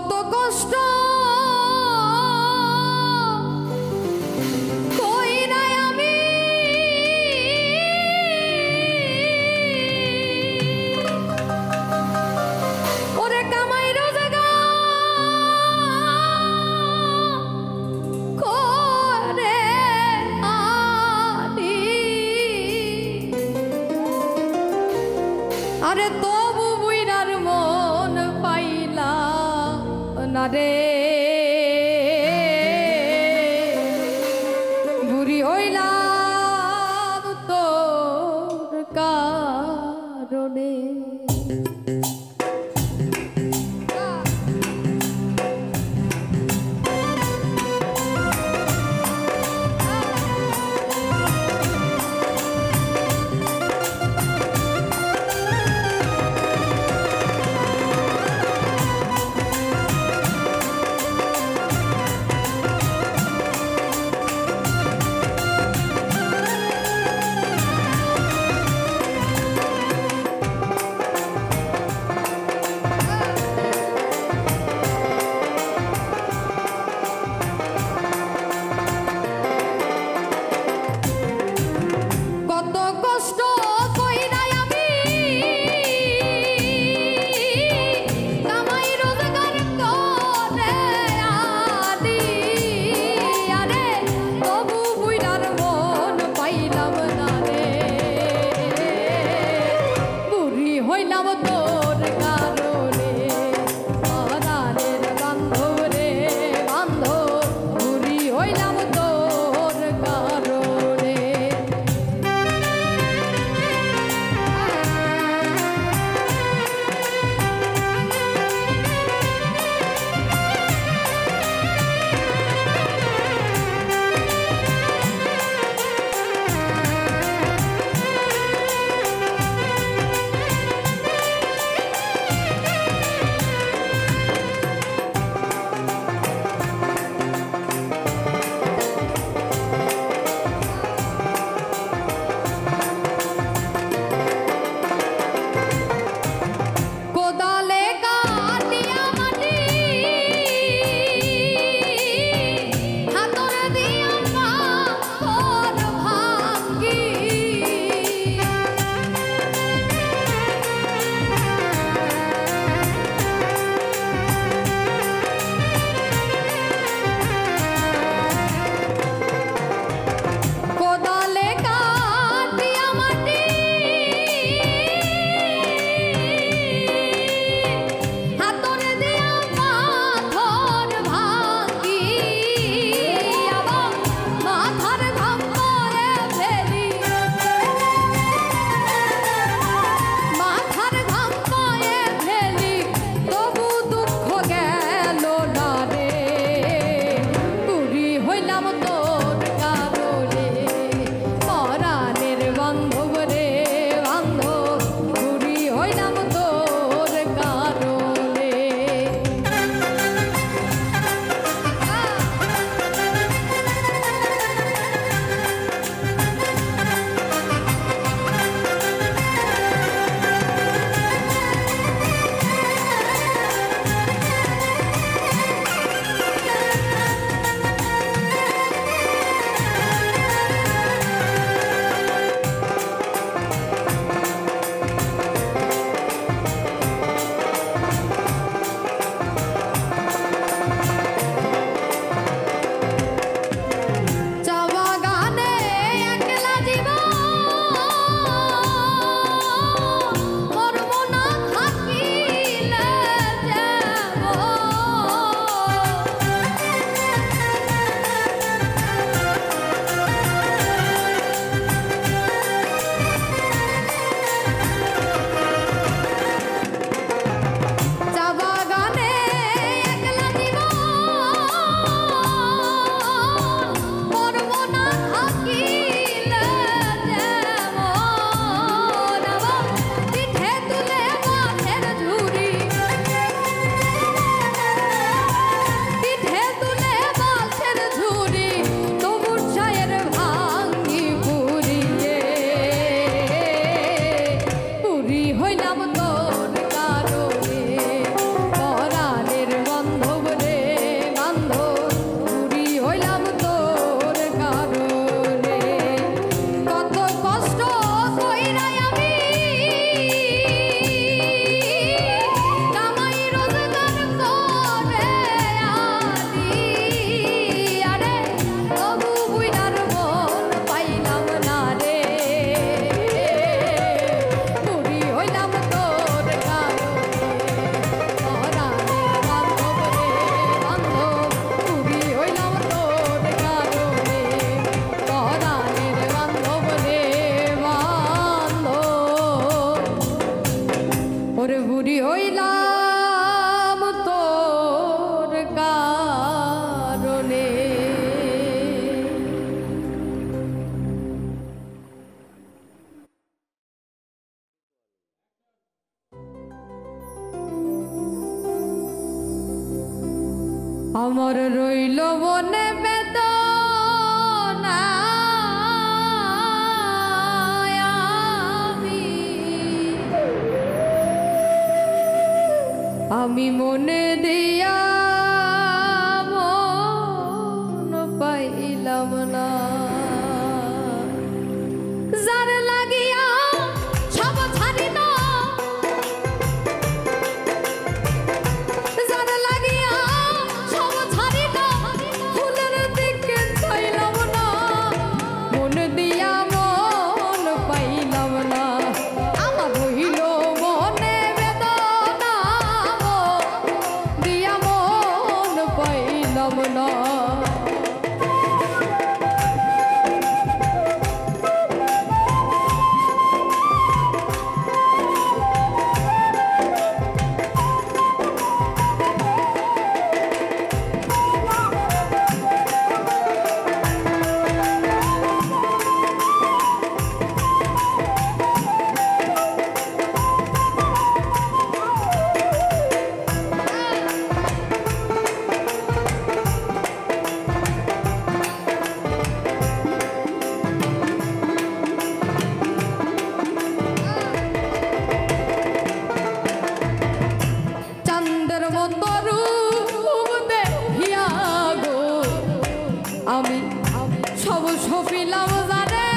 কত কষ্ট কই নাই আমি ওরে কামাই রোজগার করে আনি আরে তবু বুইরার মন পাইলা না রে বুড়ি হইলাম তোর কারণে হইলাম তোর কারণে পরাণের বন্ধ ওরে বুড়ি হইলাম তোর কারণে। আমার রইল মনে বেদনা আমি মনে দিয়া মন পাইলাম না। যার লাগিয়া সব ছাড়ি না, যার লাগিয়া সব ছাড়ি না, ফুলের দিকে চাইলাম না, মন দিয়া মন পাইলাম না। আমার রইল মনে বেদনা দিয়া মন পাইলাম না। আমি সব সপিলাম জানে,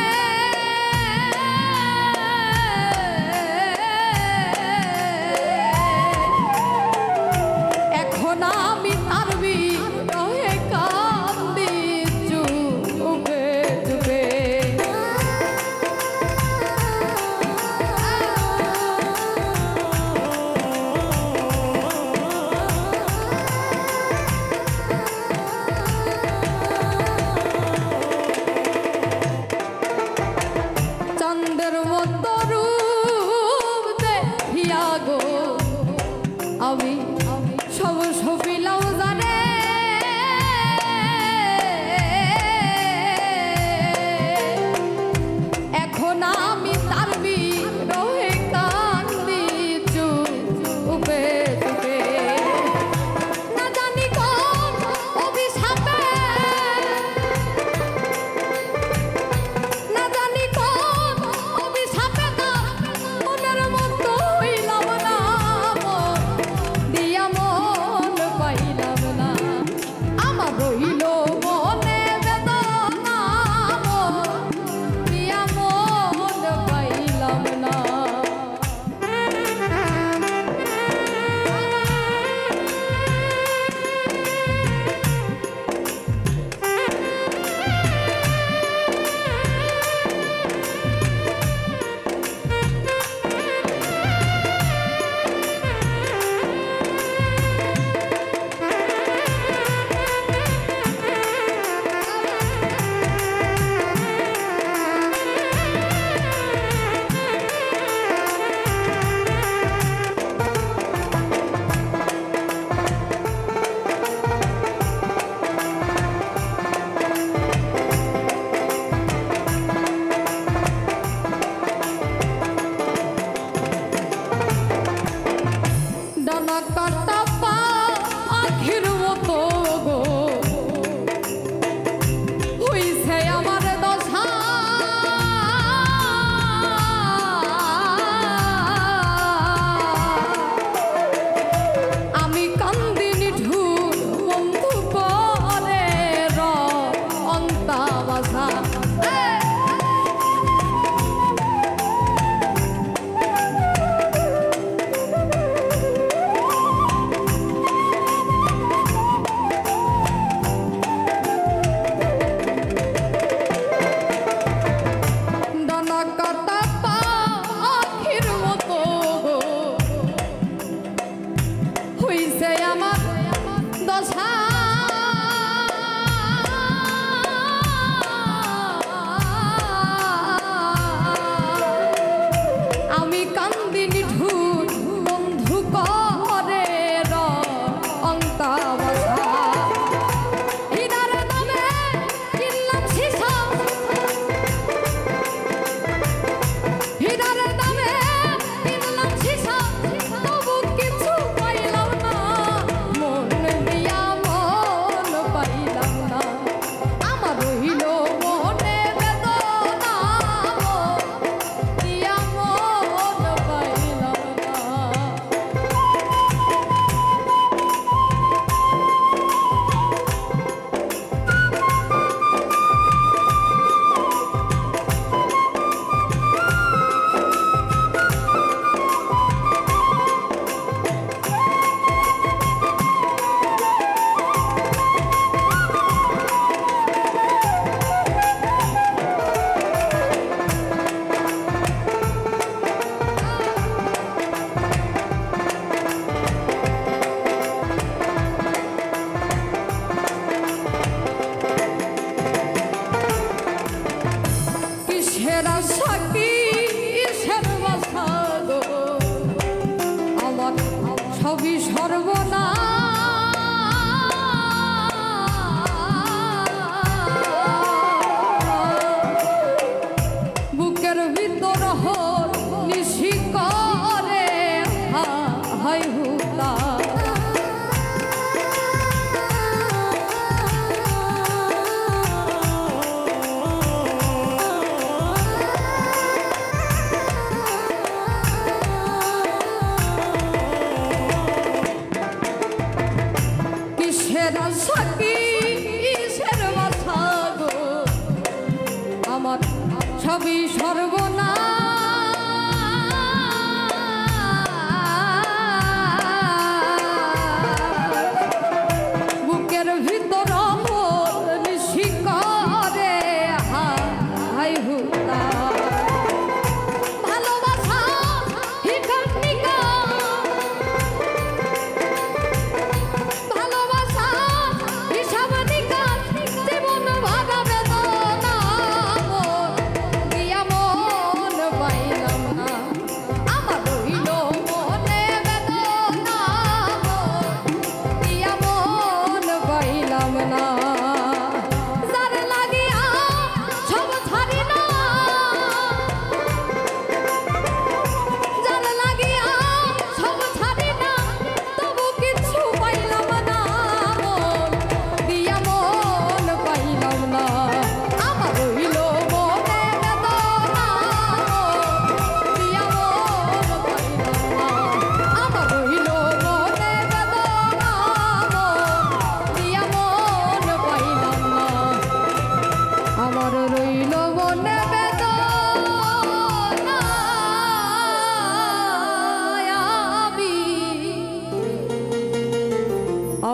এখন আমি তার বিরহে কান্দি চুপে চুপে। চাঁদের মতো রূপ দেখিয়া গো আমি সব সপিলাম জানে, এখন আমি তার বিরহে কান্দি চুপে চুপে। না জানি কোন অভিশাপে, না জানি কোন অভিশাপে মনের মতো হইলাম না, দিয়া মন পাইলাম না। আমার রইল মনে বেদনা দিয়া মন পাইলাম না। ডানা কাটা পা আখির মতো গো হইছে আমার দশা, আমি কান্দি নিঠুর বন্ধু করে অন্তা বাসা।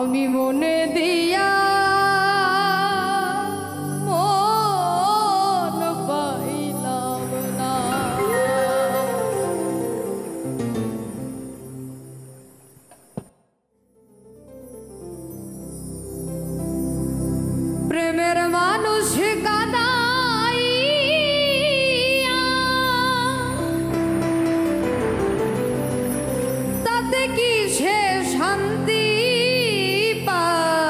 আমি মনে দিয়া মন পাইলাম না। প্রেমের মানুষ কাদাইয়া তাতে কি সে শান্তি পায়?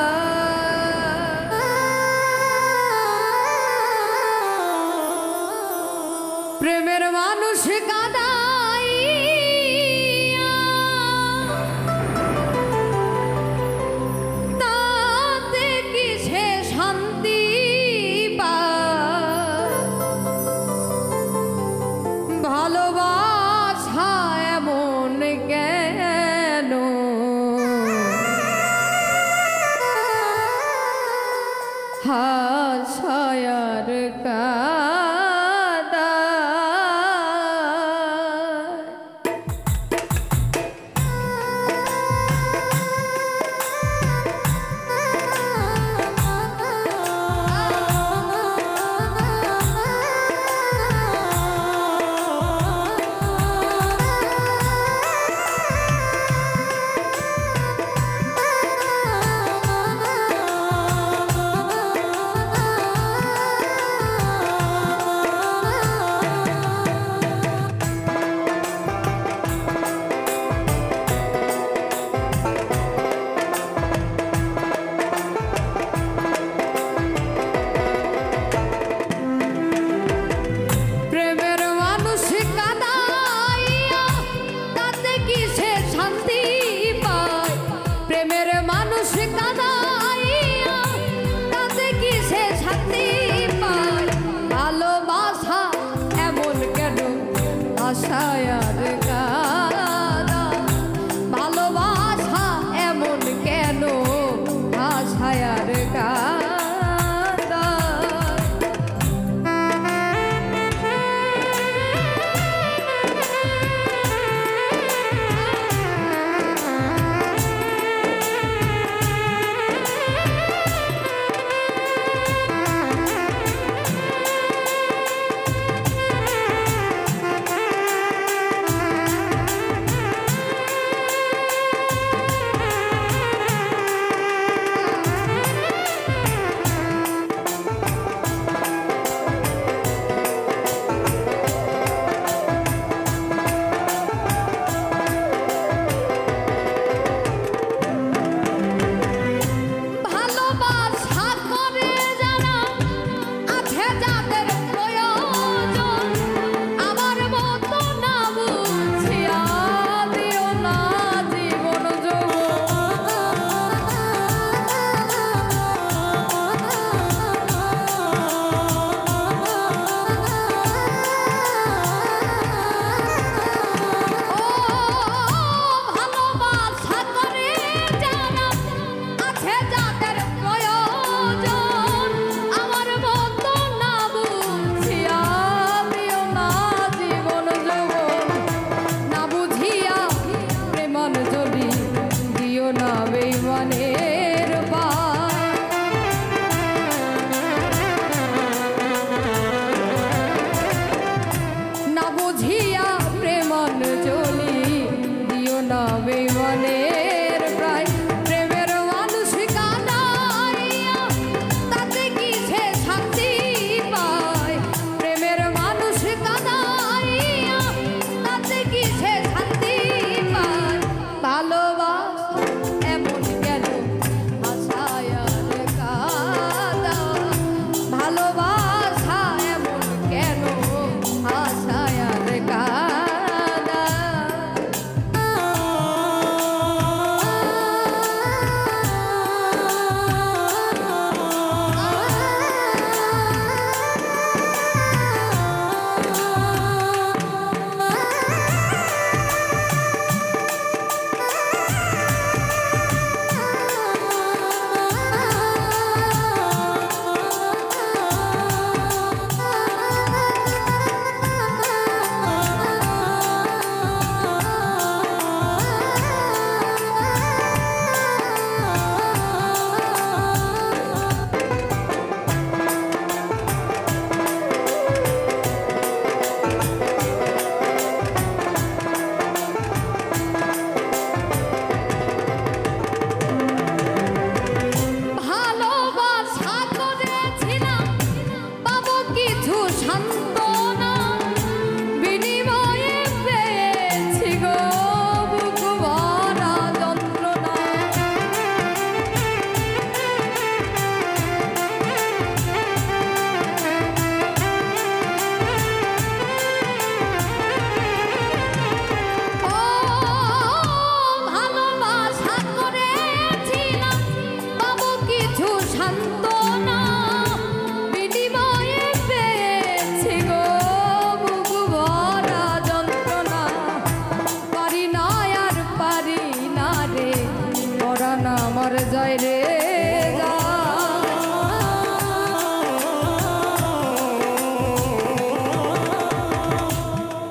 আমার যায় রে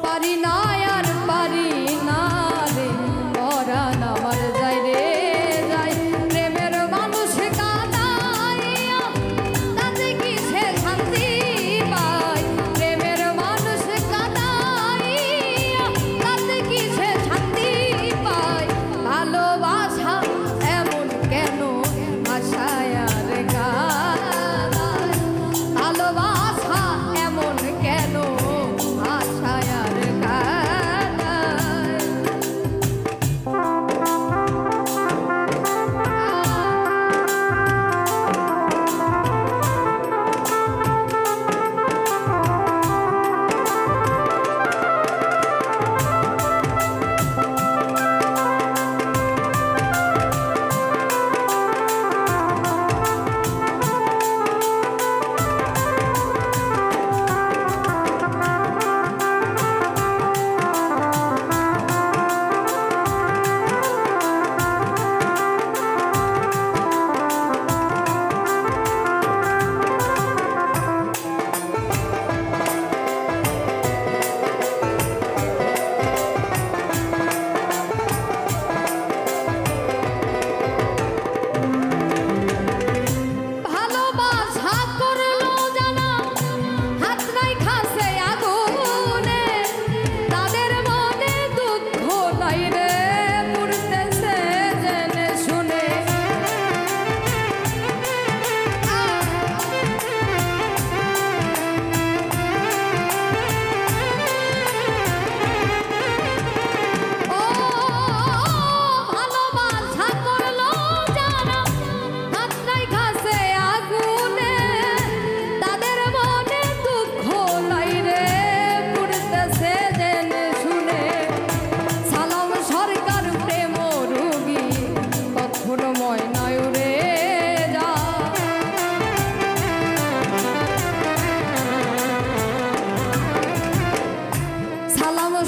পারি না আর পারি না রে পরাণ আমার যায় রে যায় প্রেমের মানুষ কাঁদাইয়া তাতে কি সে শান্তি পায় প্রেমের মানুষ কাঁদাইয়া তাতে কি সে শান্তি পায় ভালোবাসা এমন কেন আশায় আর কাঁদায় ভালোবাসা এমন কেন আশায় আর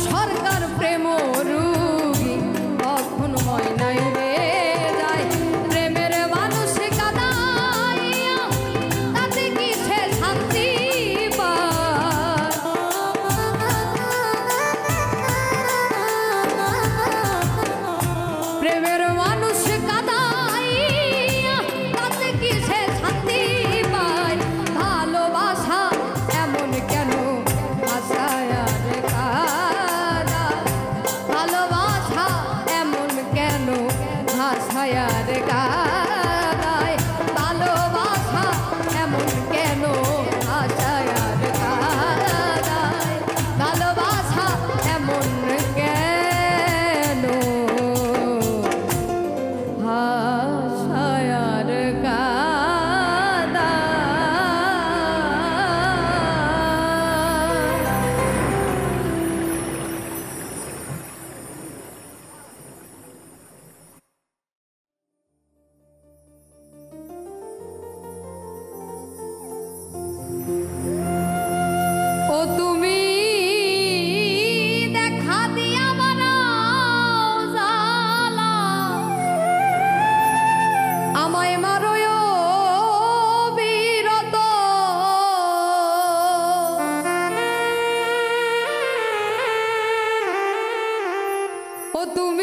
সরকার প্রেম রুগী কখন ময়নায় রে যায় প্রেমের মানুষ কাঁদাইয়া তাতে কি সে শান্তি পায় প্রেমের মানুষ কাঁদাইয়া তাতে কি সে শান্তি পায় ভালোবাসা এমন কেন আশায় আর ভালোবাসা এমন কেন ভাষায়ার গায় ভালোবাসা এমন কেন ভাষায়ার গায় ভালোবাসা এমন কেন ভাষায়ার গায়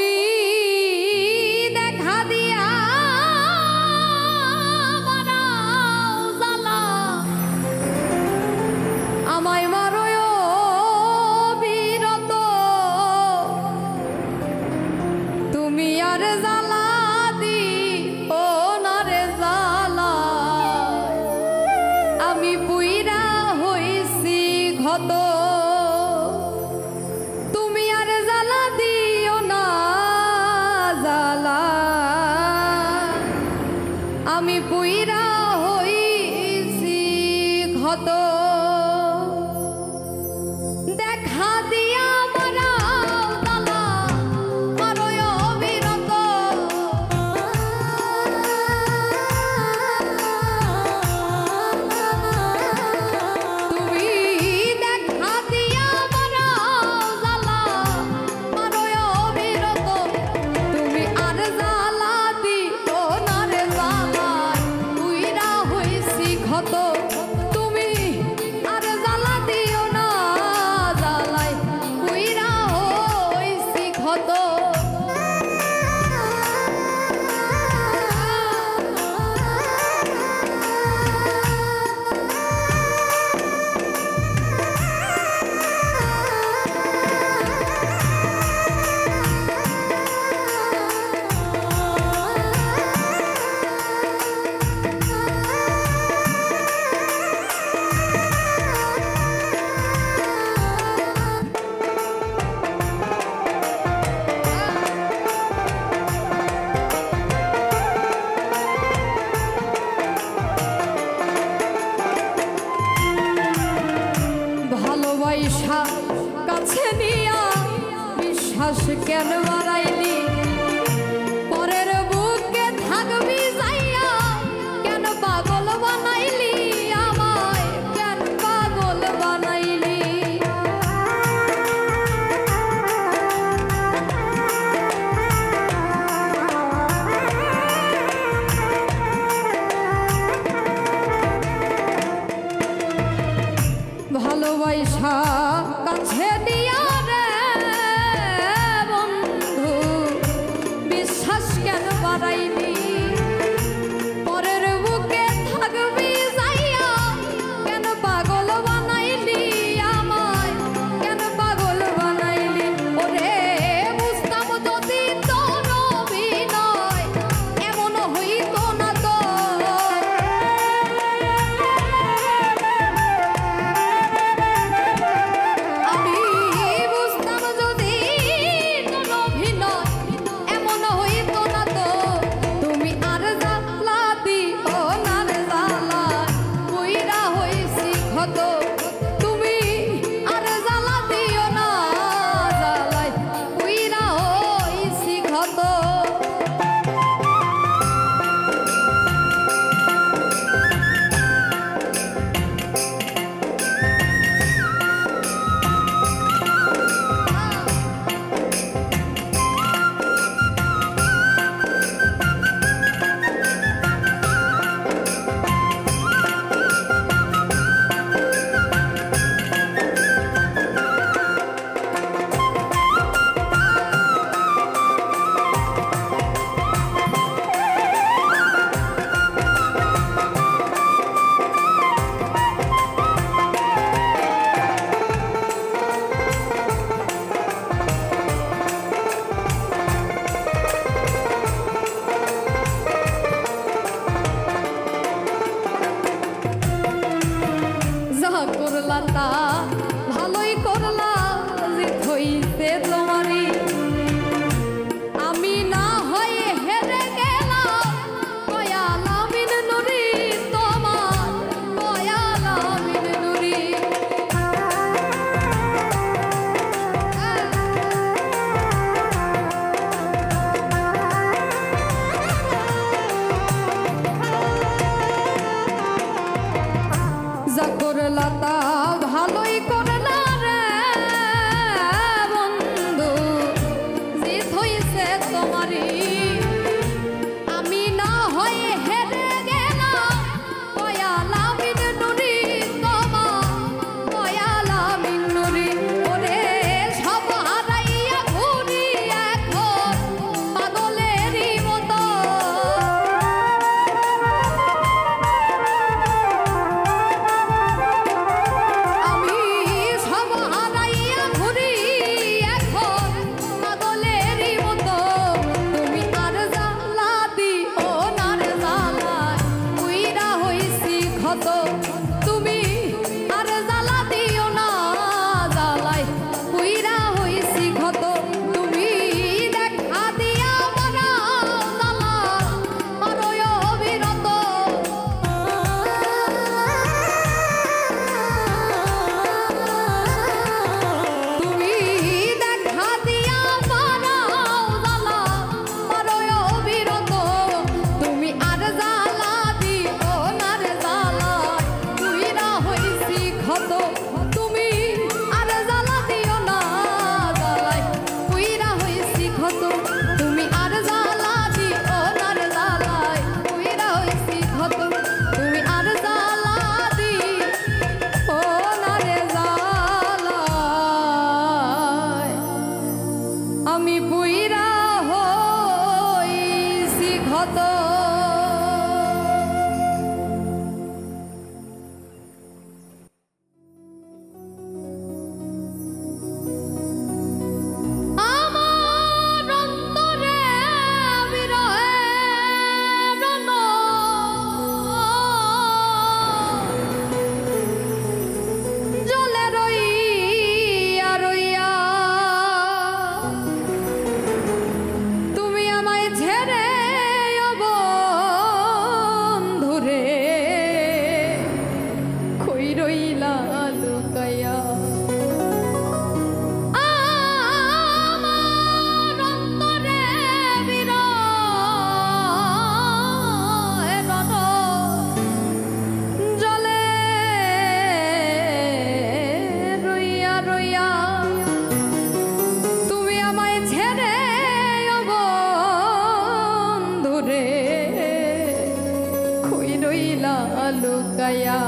তুমি দেখা দিয়া বানাও জ্বালা আমায় মারোয় বিরত তুমি আর জ্বালা দি ও না রে জ্বালা আমি পুইরা হইছি ক্ষত আমি পুইরা হইছি ক্ষত দেখা দিয়া বানাও জ্বালা মারোয় বিরত তুমি দেখা দিয়া বানাও জ্বালা মারোয় বিরত তুমি আর জ্বালা দিও না ক্ষত ভালোবাসা কাছে নিয়া বিশ্বাস কেন বাড়াইলি পরের বুকে থাকবি যাইয়া কেন পাগল বানাইলি আমায় কেন পাগল বানাইলি ভালোবাসা কাছে নিয়া রে বন্ধু বিশ্বাস কেন বাড়াইলি পরের বুকে থাকবি যাইয়া কেন পাগল বানাইলি আমায় কেন পাগল বানাইলি ওরে বুঝতাম যদি তোর অভিনয় এমন হইতো না তো করলা তা ভালোই করলা জিত হইছে তোমারই আমি না হয়ে হেরে গেলাম কয়ালামিন নুরি তোমার কয়ালামিন নুরি যা করলা তা ভালোই করলা রে বন্ধু জিত হইছে তোমারই আমি না হয়ে হেরে গেলাম কয়ালামিন নুরি তোমার কয়ালামিন নুরি ওরে সব হারাইয়া ঘুরি এখন পাগলেরই মতো তুমি পুইরা হইছি ক্ষত লুকায়া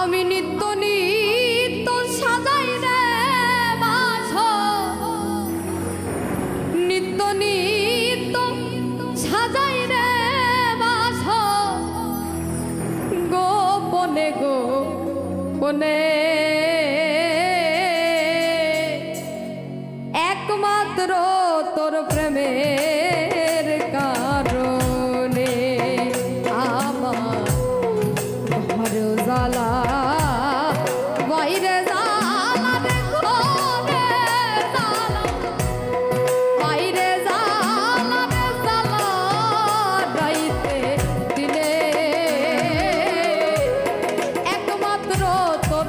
আমি নিত্য নিত্য সাজাই রে বাস নিত্য নিত্য সাজাই রে বাস গোপনে গোপনে একমাত্র তোর প্রেমের কারণে জালা বাইরে জালা রে ঘরে জালা বাইরে জালা রে জালা রাইতে দিনে একমাত্র তোর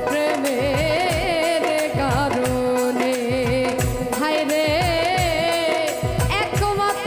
প্রেমের কারণে হায় রে একমাত্র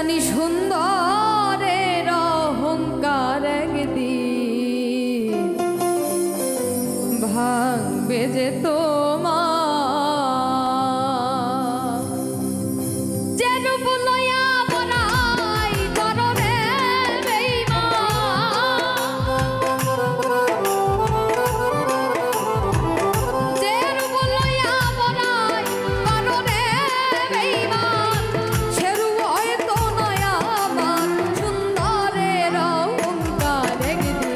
জানি সুন্দরের অহংকার একদিন ভাঙবে যে তোমার যে রূপ লইয়া বনাই কররে বেঈমান যে রূপ লইয়া বনাই কররে বেঈমান সে রূপ হয়তো নয় আমার সুন্দরের অহংকার একদিন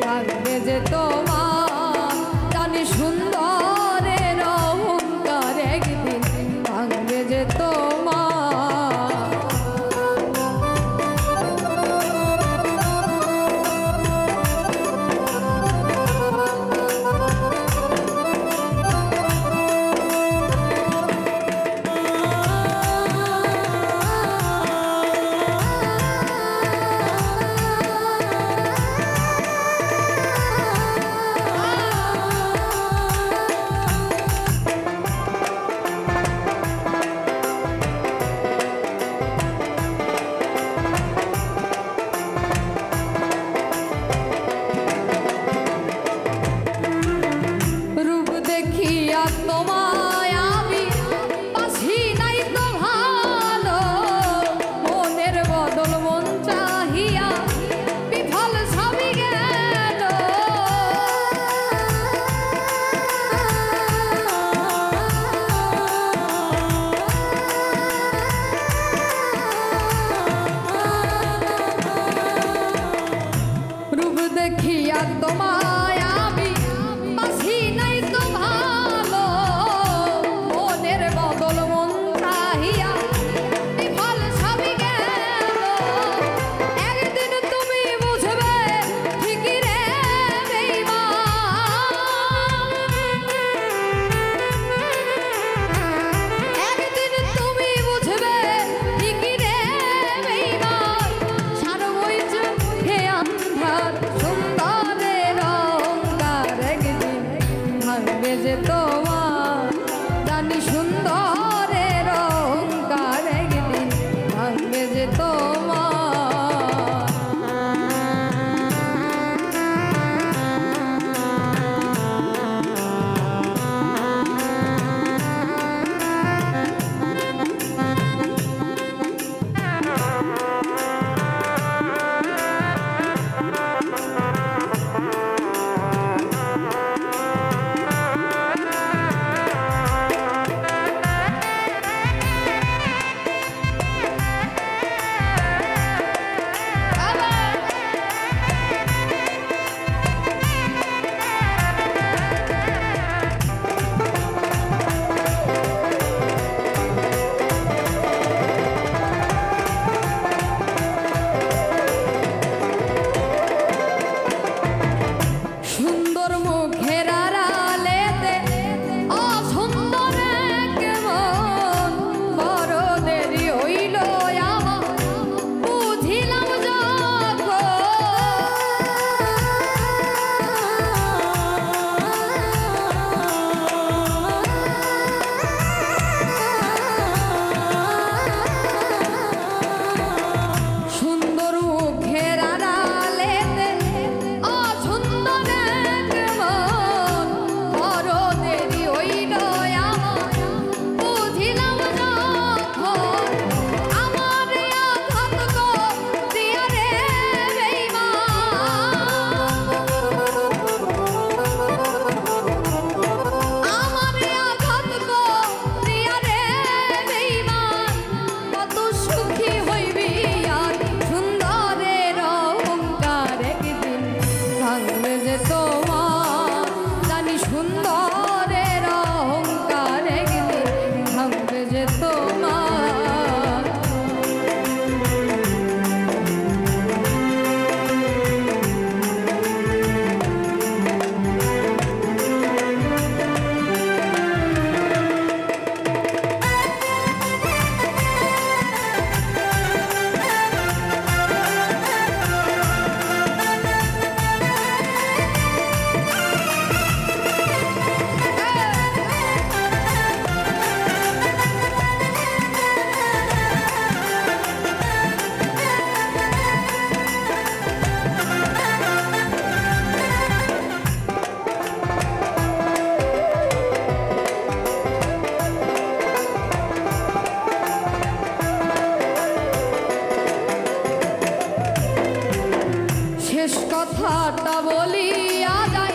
ভাঙবে যে তোমার জানি সুন্দরের অহংকার একদিন ভাঙবে যে তোমার রূপ দেখিয়া তোমায় আমি বাসি নাই তো ভালো মনের বদল মন চাহিয়া বিফল সবই গেল রূপ দেখিয়া তোমায় আমি বাসি নাই তো ভালো মনের বদল মন চাহিয়া বিফল সবই গেল একদিন তুমি বুঝবে ঠিকই রে বেঈমান একদিন তুমি বুঝবে ঠিকই রে বেঈমান সারবই চোখে আন্ধার সুন্দরের অহংকার একদিন ভাঙবে যে তোমার জানি সুন্দরের অহংকার একদিন ভাঙবে যে তোমার শেষ কথাটা বলিয়া যাই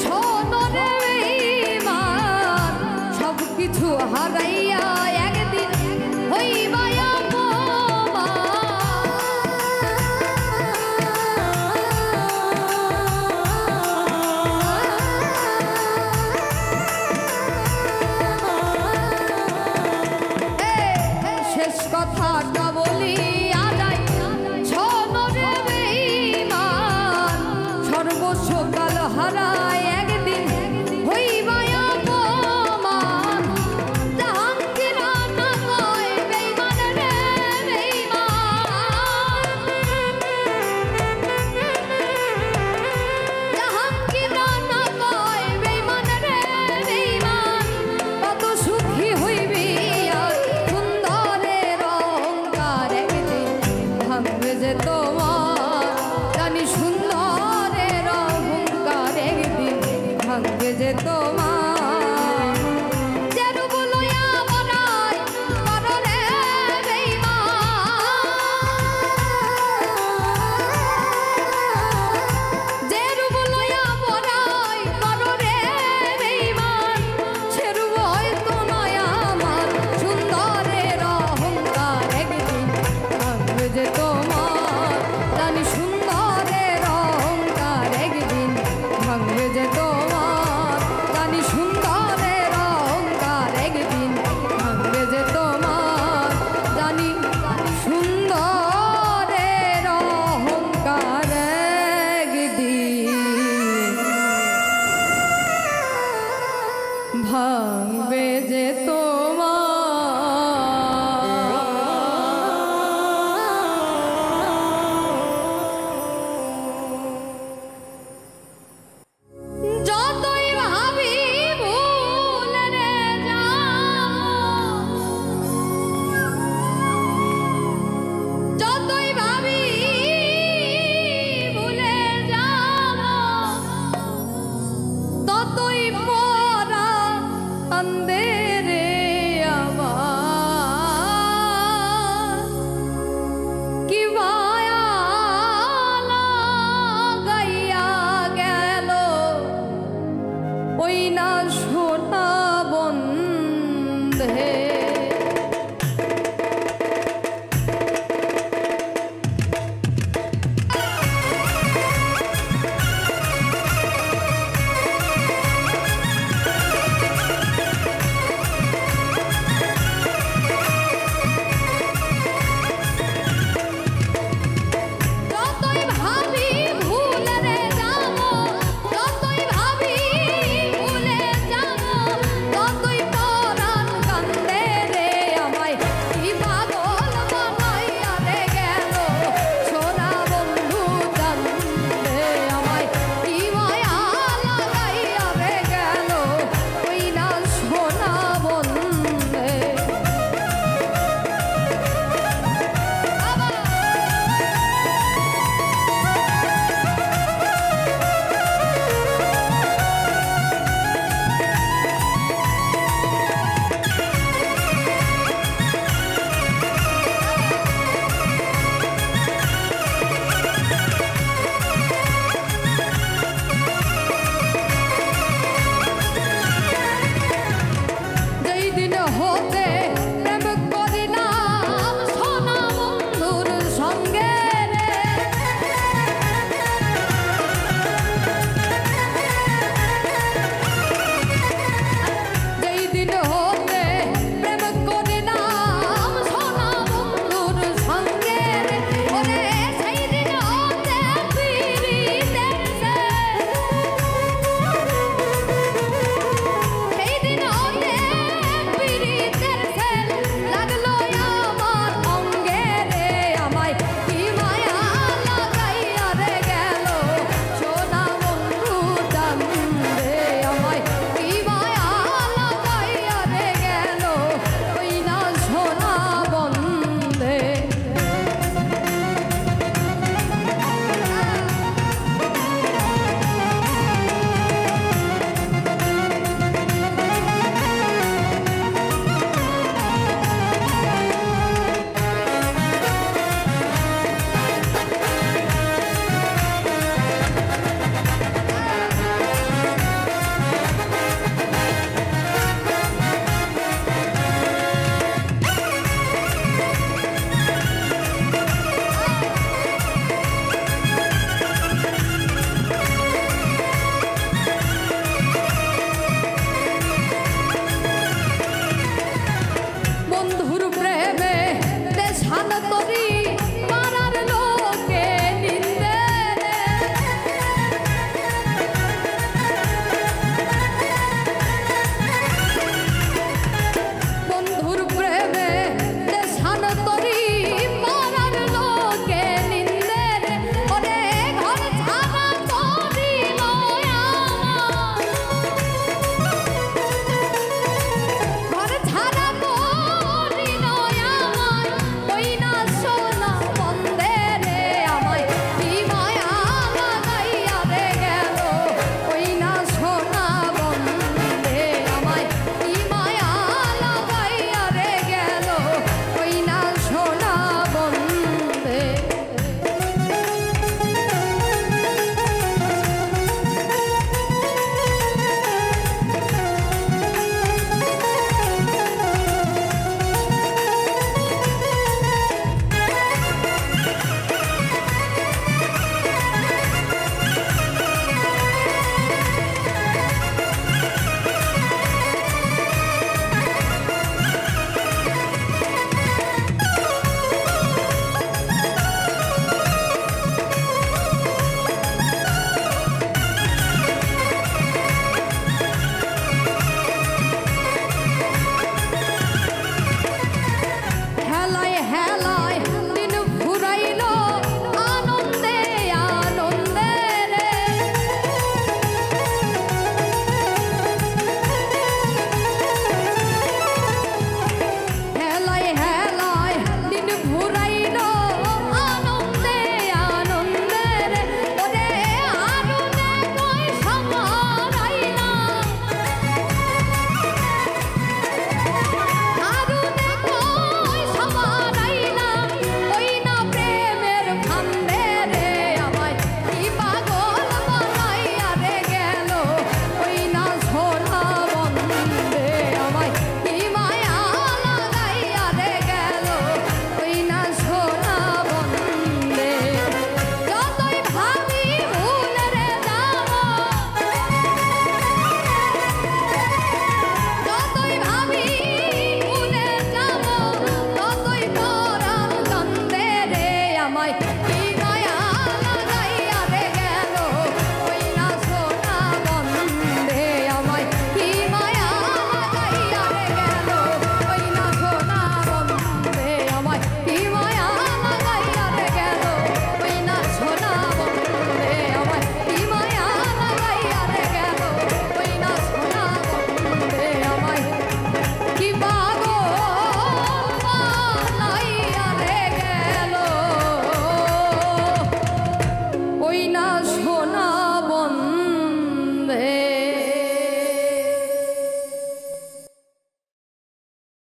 শোনো রে বেঈমান সব কিছু হারাইয়া একদিন হইবা কথাটা বলিয়া যাই শোনো রে বেঈমান সর্বস্ব কাল হারায় একদিন হইবা অপমান জাহাঙ্গীর না কয় বেঈমান রে বেঈমান জাহাঙ্গীর না কয় বেঈমান রে বেঈমান কত সুখী হইবি যে তোমার জানি সুন্দরের অহংকার একদিন ভাঙবে যে তোমার